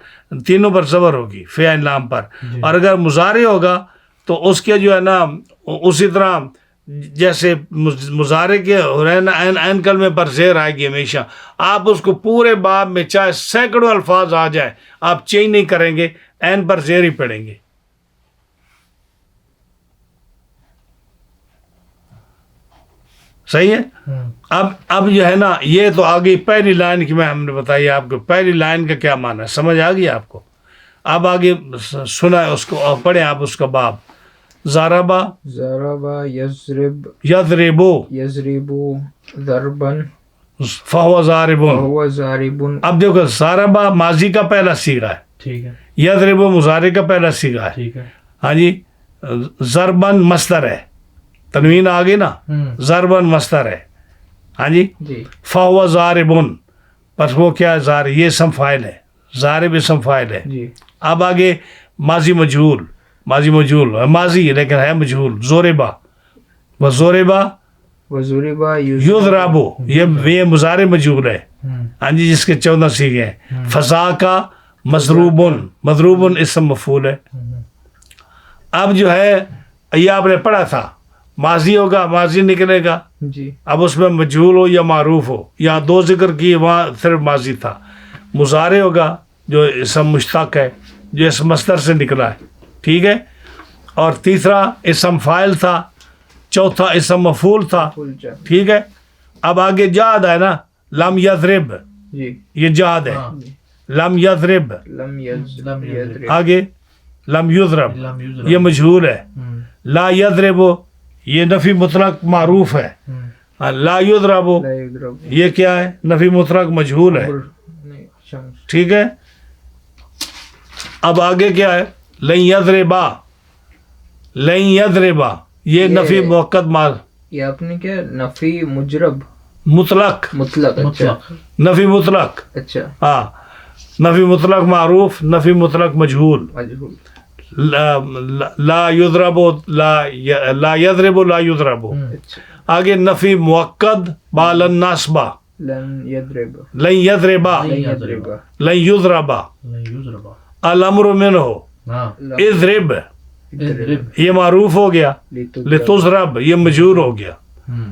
تینوں پر زبر ہوگی، فعل لام پر. اور اگر مضارع ہوگا تو اس کے جو ہے نا اسی طرح جیسے مضارع کے عین کلمے پر زیر آئے گی ہمیشہ. آپ اس کو پورے باب میں چاہے سینکڑوں الفاظ آ جائے آپ چینج نہیں کریں گے، عین پر زیر ہی پڑھیں گے. صحیح ہے. اب جو ہے نا یہ تو آگے پہلی لائن کی میں ہم نے بتائی آپ کو، پہلی لائن کا کیا معنی ہے سمجھ آ گئی آپ کو. اب آگے سنا ہے اس کو اور پڑھیں آپ اس کا باب. ضربا یضرب یضربو یضربو ضربن فہو ضاربون. وهو ضارب. اب دیکھو ضربا ماضی کا پہلا صیغہ ہے، ٹھیک ہے یضربو مضارع کا پہلا صیغہ ہے. ٹھیک ہے. ہاں جی. ضربن مصدر ہے، تنوین آ گئی نا، ضربن مصدر ہے. ہاں جی. جی فہو ضاربون، پس وہ کیا ہے ضارب، یہ اسم فاعل ہے، ضارب اسم فاعل ہے. جی اب آگے ماضی مجہول، ماضی مجہول ماضی لیکن ہے مجہول. زوربا و زوربا وضربا یضربو، یہ مضارع مجہول ہے. ہاں جی جس کے 14 صیغے ہیں. فذاکا مضروبن، مضروبن اسم مفعول ہے. اب جو ہے یہ آپ نے پڑھا تھا ماضی ہوگا ماضی نکلے گا. جی اب اس میں مجہول ہو یا معروف ہو، یہاں دو ذکر کی وہاں صرف ماضی تھا. مضارع ہوگا جو اسم مشتق ہے جو اس مصدر سے نکلا ہے، ٹھیک ہے. اور تیسرا اسم فاعل تھا، چوتھا اسم مفعول تھا، ٹھیک ہے. اب آگے جاد ہے نا، لم یضرب، جی یہ جاد ہے. لم یضرب، لم یضرب آگے لم یضرب لم یضرب. یہ مجہول ہے. لا یضرب یہ نفی مطلق معروف ہے. لا یضرب لا یضرب یہ کیا ہے، نفی مطلق مجہول ہے، نہیں شمس. ٹھیک ہے. اب آگے کیا ہے، لن یضربا، لن یضربا یہ نفی موقت یہ آپ نے کیا نفی مجرب مطلق، مطلق. اچھا مطلق. نفی مطلق. اچھا ہاں نفی مطلق معروف، نفی مطلق مجہول. مجہول. لا یضرب لا یضرب لا یضرب. اچھا آگے نفی موقد با لن ناسبا، لن یضرب لن یضربا لن یضرب لن یضربا. لن یضرب. الامر منہ ہاں. اضرب اضرب. یہ معروف ہو گیا، لتضرب یہ مجہول ہو گیا.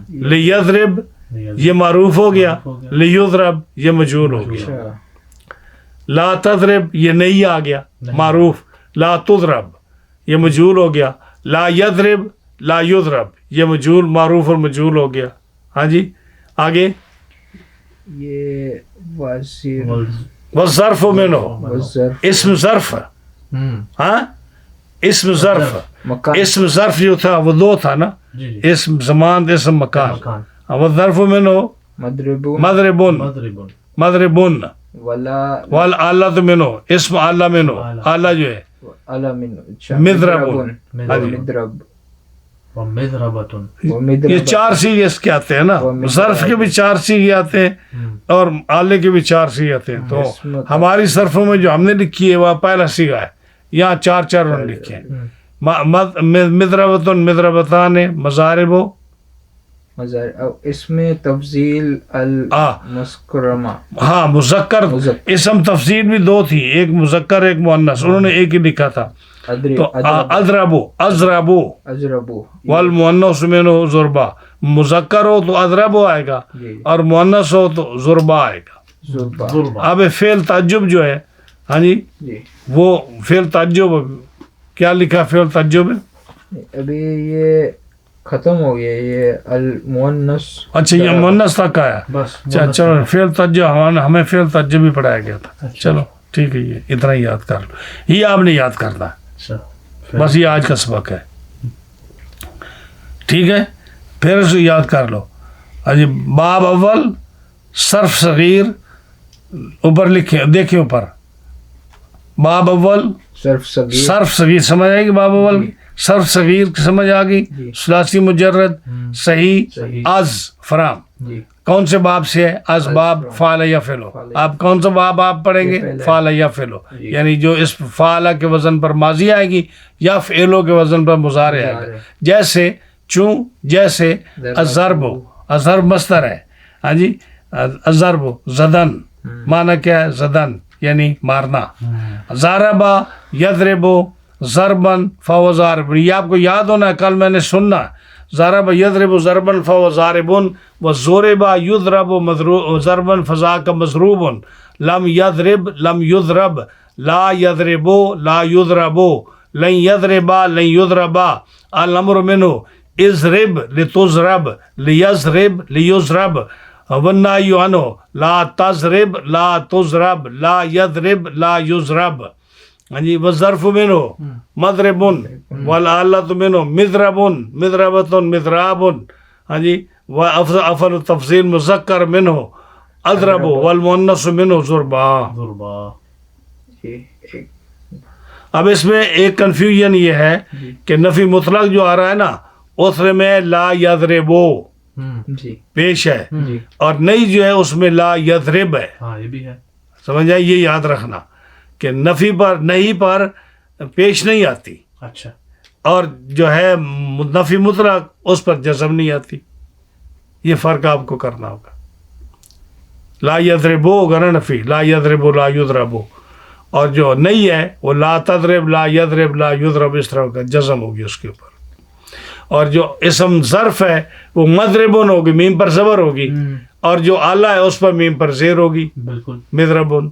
لیضرب یہ معروف ہو گیا، لیضرب یہ مجہول ہو گیا. اچھا لا تضرب یہ نہیں آ گیا معروف، لا تضرب یہ مجہول ہو گیا. لا یضرب لا یضرب یہ مجہول، معروف اور مجہول ہو گیا. ہاں جی آگے یہ وزیر والظرف منہ والظرف اسم ظرف. ہاں اسم ظرف، مکان. اسم ظرف جو تھا وہ دو تھا نا، جی جی. اسم زمان اسم مکان. مکان. والظرف منہ مضربون مضربون مضربون. مضربون. ولا والآلۃ منہ اسم آلہ منہ، آلہ جو ہے علم. اچھا مضربون. مضرب ومضربتن. یہ چار سیغے اس کے آتے ہیں نا، ظرف کے بھی چار سیغے آتے ہیں اور آلے کے بھی چار سیغے آتے ہیں. تو ہماری صرفوں میں جو ہم نے لکھی ہے وہ پہلا سیغہ ہے، یہاں چار چار انہوں نے لکھے ہیں. مضربتن مضربتان مضارب. اس میں تفضیل المسکرمہ. ہاں مذکر اسم تفضیل بھی دو تھی، ایک مذکر ایک مؤنث، انہوں نے ایک ہی لکھا تھا. تو اضربو اضربو اجربو والمؤنث منہ ضربا. مذکر ہو تو اضربو آئے گا اور مؤنث ہو تو ضربا آئے گا. زربا. ضربہ. اب فعل تعجب جو ہے، ہاں جی جی وہ فعل تعجب کیا لکھا فعل تعجب ہے؟ ابھی یہ ختم ہو گیا یہ المؤنث. اچھا یہ مؤنث تک آیا. بس. اچھا چلو فعل تعجب ہمیں فعل تعجب ہی پڑھایا گیا تھا. چلو ٹھیک ہے، یہ اتنا ہی یاد کر لو، یہ آپ نے یاد کرنا ہے، اچھا. بس یہ آج کا سبق ہے. ٹھیک ہے پھر اسے یاد کر لو. اجی باب اول صرف صغیر اوپر لکھے دیکھیں اوپر باب اول صرف صغیر. صرف صغیر سمجھ آئے گی، باب اول صرف صغیر سمجھ آ گئی. ثلاثی مجرد صحیح صحیح. Is from. جی کون سے باب سے ہے؟ اسباب فعل یفعل. آپ کون سا باب آپ پڑھیں گے؟ فعل یفعل. یعنی جو اس فعل کے وزن پر ماضی آئے گی یا فعل کے وزن پر مضارع آئے گا. جیسے چوں، جیسے الضرب. الضرب مصدر ہے. ہاں جی، الضرب زدن معنی کیا ہے؟ زدن یعنی مارنا. ضربا یضرب ضربن فهو ضارب. یہ آپ کو یاد ہونا ہے، کل میں نے سننا. ضرب یضرب ضربا فهو ضارب وضرب یضرب ضربا فذاک مضروب. لم یضرب لم یضرب لا یضرب لا یضرب لن یضرب لن یضرب. الامر منه اضرب لتضرب لیضرب لیضرب. والنهی عنه لا تضرب لا تضرب لا یضرب لا یضرب. ہاں جی، والظرف منه مضرب والآلۃ منه مضرب مضربۃ مضراب. ہاں جی، وافعل التفضیل مذکر منه اضرب والمؤنث منه ضربا. اب اس میں ایک کنفیوژن یہ ہے کہ نفی مطلق جو آ رہا ہے نا، اس میں لا یضربو جی پیش ہے، اور نہیں جو ہے اس میں لا یضرب ہے. ہاں یہ بھی ہے. سمجھ آئے؟ یہ یاد رکھنا کہ نفی پر نہیں پر پیش نہیں آتی، اچھا، اور جو ہے نفی مطلق اس پر جزم نہیں آتی. یہ فرق آپ کو کرنا ہوگا. لا یضربو ہوگا نا نفی، لا یضربو لا یضربو، اور جو نہیں ہے وہ لا تضرب لا یضرب لا یضرب اس طرح کا جزم ہوگی اس کے اوپر. اور جو اسم ظرف ہے وہ مضربن ہوگی، میم پر زبر ہوگی، اور جو آلہ ہے اس پر میم پر زیر ہوگی، بالکل. مضربن.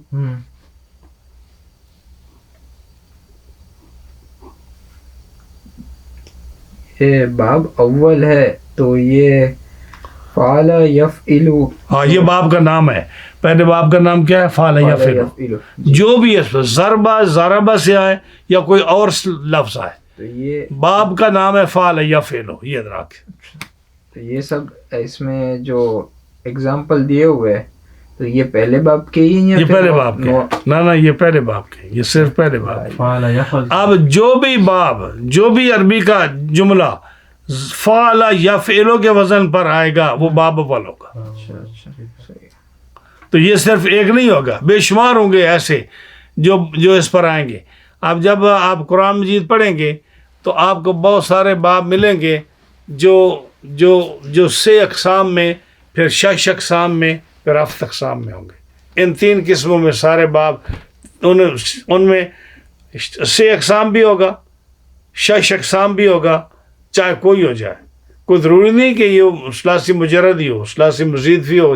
یہ باب اول ہے تو یہ فعل یفعل. ہاں یہ باب کا نام ہے. پہلے باب کا نام کیا ہے؟ فعل یفعل. جو بھی اس پر ضربہ ضربہ سے آئے یا کوئی اور لفظ آئے، تو یہ باب کا نام ہے فعل یفعل. یہ ادراک. تو یہ سب اس میں جو اگزامپل دیے ہوئے ہیں تو یہ پہلے باب کے ہی ہیں یا یہ پھر پہلے باب کے ہیں؟ نہ یہ پہلے باب کے، یہ صرف پہلے باب کے. فعل یفعل. اب جو بھی باب، جو بھی عربی کا جملہ فعل یفعل کے وزن پر آئے گا وہ باب اول ہوگا. اچھا اچھا صحیح. تو یہ صرف ایک نہیں ہوگا، بے شمار ہوں گے ایسے جو اس پر آئیں گے. اب جب آپ قرآن مجید پڑھیں گے تو آپ کو بہت سارے باب ملیں گے جو 6 اقسام میں، پھر 6 اقسام میں، پھر 7 اقسام میں ہوں گے. ان 3 قسموں میں سارے باب، ان میں 6 اقسام بھی ہوگا، 6 اقسام بھی ہوگا، چاہے کوئی ہو جائے. کوئی ضروری نہیں کہ یہ ثلاثی مجرد ہی ہو، ثلاثی مزید فی ہو،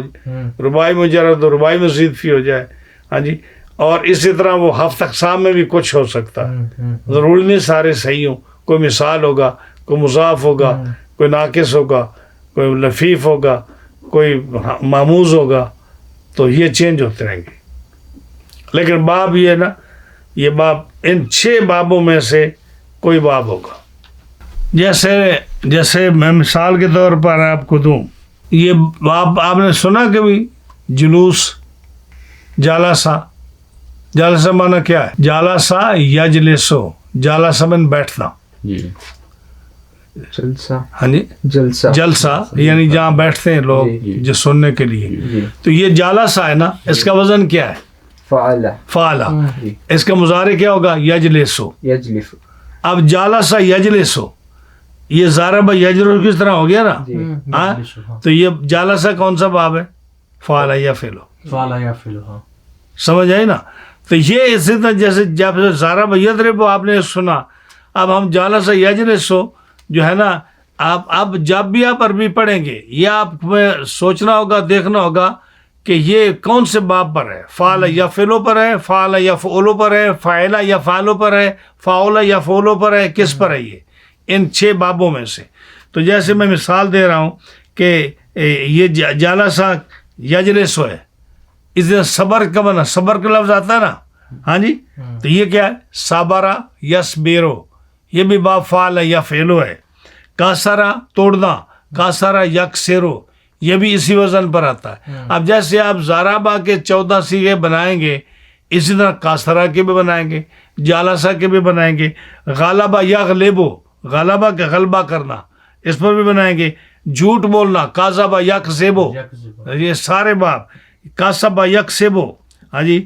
رباعی مجرد ہو، رباعی مزید فی ہو جائے. ہاں جی، اور اسی طرح وہ 7 اقسام میں بھی کچھ ہو سکتا ہے. ضروری نہیں سارے صحیح ہوں. کوئی مثال ہوگا، کوئی مضاف ہوگا، کوئی ناقص ہوگا، کوئی لفیف ہوگا، کوئی معموز ہوگا. تو یہ چینج ہوتے رہیں گے. لیکن باب یہ نا، یہ باب ان 6 بابوں میں سے کوئی باب ہوگا. جیسے میں مثال کے طور پر آپ کو دوں، یہ باب آپ نے سنا کبھی؟ جلوس، جالسا. جالسا مانا کیا ہے؟ جالسا یجلسو، جالسا من بیٹھنا. جی جلسہ. ہاں جی، جلسہ جلسہ یعنی جہاں بیٹھتے ہیں لوگ جو سننے کے لیے. تو یہ جالسا ہے نا، اس کا وزن کیا ہے؟ فعل. فعل. اس کا مضارع کیا ہوگا؟ یجلسو. یجلس. اب جالسا یجلسو، یہ ضرب یجلس کس طرح ہو گیا نا. ہاں، تو یہ جالسا کون سا باب ہے؟ فعل یفعل. فعل یفعل. ہاں سمجھ آئی نا. تو یہ اسی طرح جیسے جب ضرب یضرب آپ نے سنا، اب ہم جالسا یجلسو جو ہے نا، اب جب بھی آپ عربی پڑھیں گے یہ آپ میں سوچنا ہوگا، دیکھنا ہوگا کہ یہ کون سے باب پر ہے. فعل یفعل پر ہے، فعل یفعل پر ہے، فاعل یفعل پر ہے، فاعل یفعل پر ہے، کس پر ہے؟ یہ ان 6 بابوں میں سے. تو جیسے میں مثال دے رہا ہوں کہ یہ جالسا یجلسو ہے، اس طرح صبر کا بنا، صبر کا لفظ آتا ہے نا. ہاں جی، تو یہ کیا ہے؟ صبرا یصبرو، یہ بھی باب فعل یفعل ہے. کاسرا توڑنا، کاسرا یکسرو، یہ بھی اسی وزن پر آتا ہے. اب جیسے آپ ضربہ کے 14 صیغے بنائیں گے، اسی طرح کاسرا کے بھی بنائیں گے، جالسا کے بھی بنائیں گے. غالبہ یغلبو، غلبہ کا غلبہ کرنا، اس پر بھی بنائیں گے. جھوٹ بولنا، کاذب یکذب، یہ سارے باب، کاسب یکسب، ہاں جی،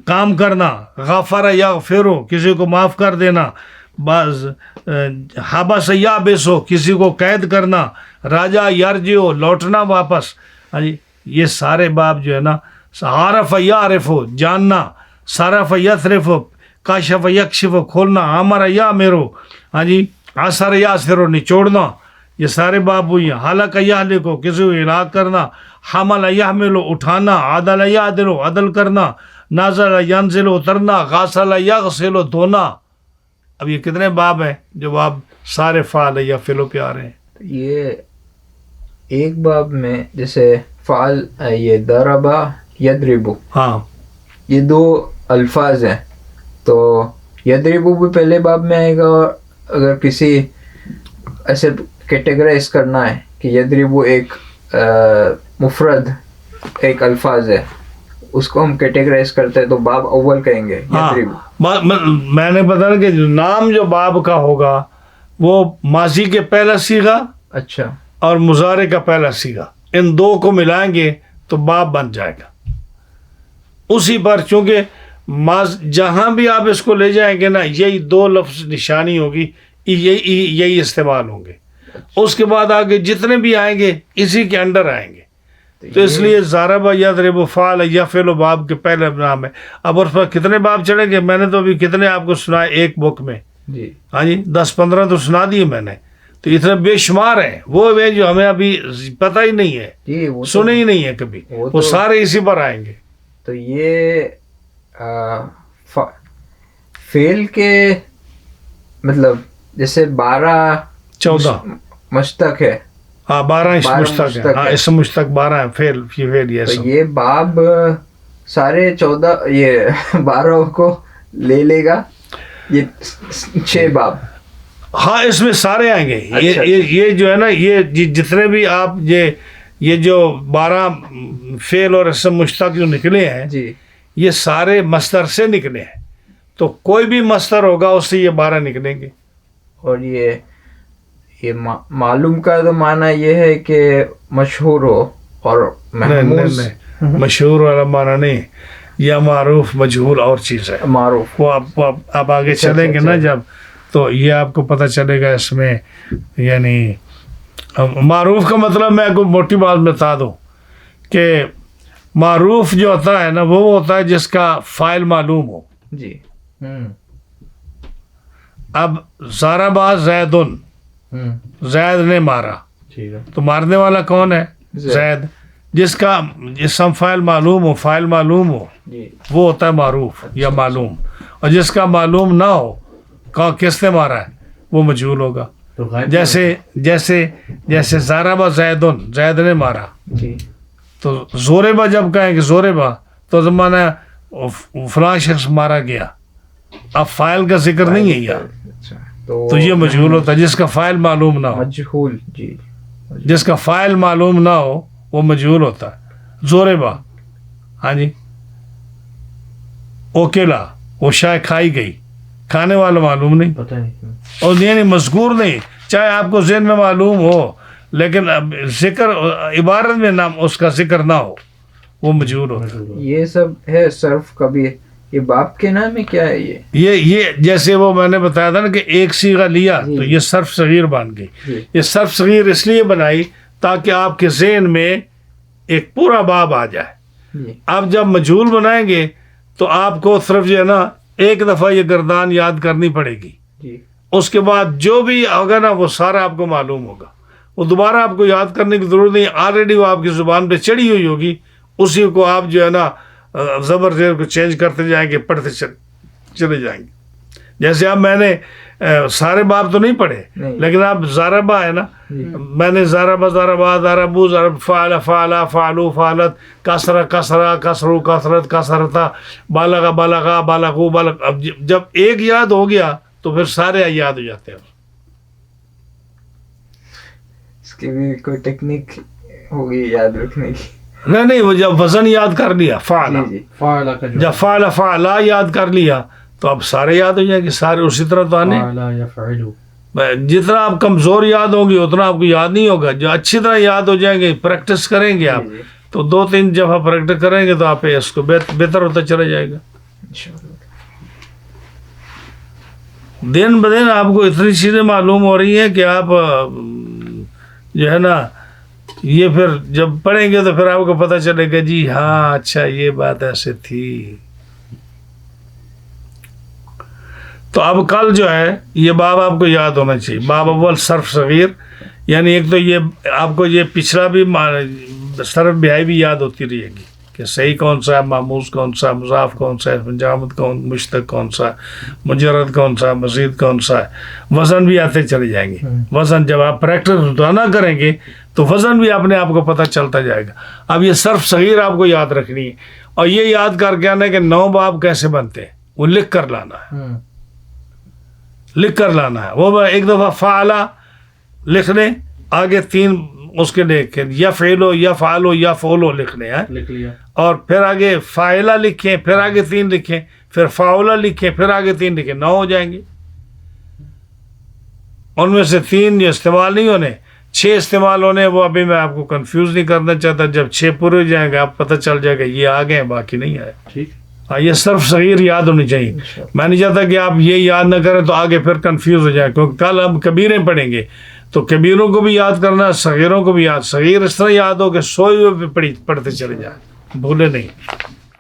کام کرنا، غفر یغفر، کسی کو معاف کر دینا، بعض حبس یابس، کسی کو قید کرنا، راجا یرجع، لوٹنا واپس، ہاں جی، یہ سارے باب جو ہے نا، عارف یعرف، جاننا، صرف یصرف، کاشف یکشف، کھولنا، امر یامر، ہاں جی، عصر یاسر، نچوڑنا، یہ سارے باب ہوئی ہیں۔ ہلاک یہلک، کسی کو ہلاک کرنا، حمل یحمل، اٹھانا، عدل یعدل، عدل کرنا، نازل ینزل، اترنا، غسل یغسل، دھونا۔ اب یہ کتنے باب ہیں جو باب سارے فعل یا فعل پہ آ رہے ہیں؟ یہ ایک باب میں جیسے فعل، یہ ضربا یضربو، ہاں یہ دو الفاظ ہیں، تو یضربو بھی پہلے باب میں آئے گا، اور اگر کسی ایسے کیٹیگرائز کرنا ہے کہ یضربو ایک مفرد ایک الفاظ ہے، اس کو ہم کیٹیگرائز کرتے ہیں تو باب اول کہیں گے یضربو۔ میں نے بتایا کہ نام جو باب کا ہوگا وہ ماضی کے پہلا صیغہ اچھا، اور مضارع کا پہلا صیغہ، ان دو کو ملائیں گے تو باب بن جائے گا اسی پر، چونکہ جہاں بھی آپ اس کو لے جائیں گے نا، یہی دو لفظ نشانی ہوگی، یہی استعمال ہوں گے، اس کے بعد آگے جتنے بھی آئیں گے اسی کے انڈر آئیں گے، تو اس لیے ضرب یضرب فعل یفعل باب کے پہلے نام ہے۔ اب اس پر کتنے باب چڑھیں گے؟ میں نے تو ابھی کتنے آپ کو سنا ایک بک میں، جی ہاں جی 10-15 تو سنا دیے میں نے، تو اتنے بے شمار ہیں وہ جو ہمیں ابھی پتہ ہی نہیں ہے، جی، وہ سنے ہی نہیں ہے کبھی، وہ سارے اسی پر آئیں گے۔ تو یہ فعل کے مطلب جیسے 12 مشتق ہے، ہاں 12 اسم مشتق ہے، ہاں اسم مشتق 12 ہے، فعل یہ تو یہ باب سارے 14 یہ 12 کو لے لے گا، یہ 6 باب، ہاں اس میں سارے آئیں گے۔ یہ جو ہے نا، یہ جتنے بھی آپ یہ جو 12 فعل اور اسم مشتق جو نکلے ہیں، جی یہ سارے مصدر سے نکلے ہیں، تو کوئی بھی مصدر ہوگا اس سے یہ 12 نکلیں گے۔ اور یہ معلوم کا تو معنی یہ ہے کہ مشہور ہو اور محمود، نہیں، مشہور والا معنی نہیں، یا معروف مجہول اور چیز ہے، معروف، وہ آپ آگے چلیں گے نا جب، تو یہ آپ کو پتہ چلے گا اس میں، یعنی معروف کا مطلب میں کو موٹی بات بتا دوں کہ معروف جو ہوتا ہے نا وہ ہوتا ہے جس کا فاعل معلوم ہو۔ جی اب ضرب زیدن، زید نے مارا، تو مارنے والا کون ہے؟ زید، جس کا اسم فاعل معلوم ہو، فاعل معلوم ہو، وہ ہوتا ہے معروف یا معلوم، اور جس کا معلوم نہ ہو کس نے مارا ہے وہ مجہول ہوگا۔ جیسے ضرب زیدن، زید نے مارا، تو زوربا جب کہیں کہ زوربا تو زمانہ فلاں شخص مارا گیا، اب فاعل کا ذکر نہیں ہے یار، تو یہ مجہول ہوتا ہے، جس کا فاعل معلوم نہ ہو، مجہول، جی جس کا فاعل معلوم نہ ہو وہ مجہول ہوتا ہے۔ زوربا، ہاں جی، اوکیلا، وہ شائع کھائی گئی، کھانے والا معلوم نہیں، پتہ نہیں، اور یعنی مذکور نہیں، چاہے آپ کو ذہن میں معلوم ہو لیکن ذکر عبارت میں نام اس کا ذکر نہ ہو وہ مجہول ہوتا ہے۔ یہ سب ہے صرف کبھی، یہ باپ کے نام ہے کیا ہے یہ جیسے وہ میں نے بتایا تھا نا کہ ایک صیغہ لیا تو یہ صرف صغیر بن گئی، یہ صرف صغیر اس لیے بنائی تاکہ آپ کے ذہن میں ایک پورا باب آ جائے۔ اب جب مجہول بنائیں گے تو آپ کو صرف جو ہے نا ایک دفعہ یہ گردان یاد کرنی پڑے گی، اس کے بعد جو بھی ہوگا نا وہ سارا آپ کو معلوم ہوگا، وہ دوبارہ آپ کو یاد کرنے کی ضرورت نہیں، آلریڈی وہ آپ کی زبان پہ چڑھی ہوئی ہوگی، اسی کو آپ جو ہے نا زبر زیر کو چینج کرتے جائیں گے، پڑھتے چلے جائیں گے۔ جیسے اب میں نے سارے باب تو نہیں پڑھے، لیکن آپ ضربہ ہے نا، میں نے ضربہ ضربا ضربو ضرب فعل فعلا فعلو فعلت کسر کسرا کسرو کسرت کسرتا بالغ بالغا بالغو بالغ، اب جب ایک یاد ہو گیا تو پھر سارے یاد ہو جاتے ہیں۔ اس کی بھی کوئی ٹیکنیک ہوگی یاد رکھنے کی؟ نہیں، وہ جب وزن یاد کر لیا فعلا، جب فعل فعلا یاد کر لیا تو اب سارے یاد ہو جائیں گے، سارے اسی طرح تو آنے۔ جتنا آپ کمزور یاد ہوں گے اتنا آپ کو یاد نہیں ہوگا. جو اچھی طرح یاد ہو جائیں گے, پریکٹس کریں گے آپ, تو 2-3 دفعہ پریکٹس کریں گے تو آپ اس کو بہتر ہوتا چلا جائے گا. دن بدن آپ کو اتنی چیزیں معلوم ہو رہی ہیں کہ آپ جو ہے نا یہ پھر جب پڑھیں گے تو پھر آپ کو پتہ چلے گا جی ہاں اچھا یہ بات ایسے تھی. تو اب کل جو ہے یہ باب آپ کو یاد ہونا چاہیے. باب اول صرف صغیر, یعنی ایک تو یہ آپ کو یہ پچھلا بھی صرف بیائی بھی یاد ہوتی رہے گی کہ صحیح کون سا ہے, معموز کون سا, مضاف کون سا ہے, جامد کون, مشتق کون سا, مجرد کون سا, مزید کون سا ہے. وزن بھی آتے چلے جائیں گے. وزن جب آپ پریکٹس روزانہ کریں گے تو وزن بھی اپنے آپ کو پتہ چلتا جائے گا. اب یہ صرف صغیر آپ کو یاد رکھنی ہے, اور یہ یاد کر کے آنا ہے کہ 9 باب کیسے بنتے ہیں, وہ لکھ کر لانا ہے. لکھ کر لانا ہے. وہ ایک دفعہ فعلا لکھ لیں, آگے 3 اس کے لکھیں, یا فعلو یا فعلو یا فولو لکھ لیں, لکھ لیا. اور پھر آگے فاعلہ لکھیں, پھر آگے 3 لکھیں, پھر فاعلہ لکھیں, پھر آگے 3 لکھیں, 9 ہو جائیں گے. ان میں سے 3 جو استعمال نہیں ہونے, 6 استعمال ہونے, وہ ابھی میں آپ کو کنفیوز نہیں کرنا چاہتا. جب 6 پورے ہو جائیں گے آپ پتہ چل جائے گا یہ آ گئے ہیں, باقی نہیں آئے. ٹھیک, یہ صرف صغیر یاد ہونی چاہیے. میں نہیں چاہتا کہ آپ یہ یاد نہ کریں تو آگے پھر کنفیوز ہو جائیں, کیونکہ کل ہم کبیریں پڑھیں گے تو کبیروں کو بھی یاد کرنا, صغیروں کو بھی یاد. صغیر اس طرح یاد ہو کہ سوئے ہوئے پڑھتے چلے جائیں, بھولے نہیں.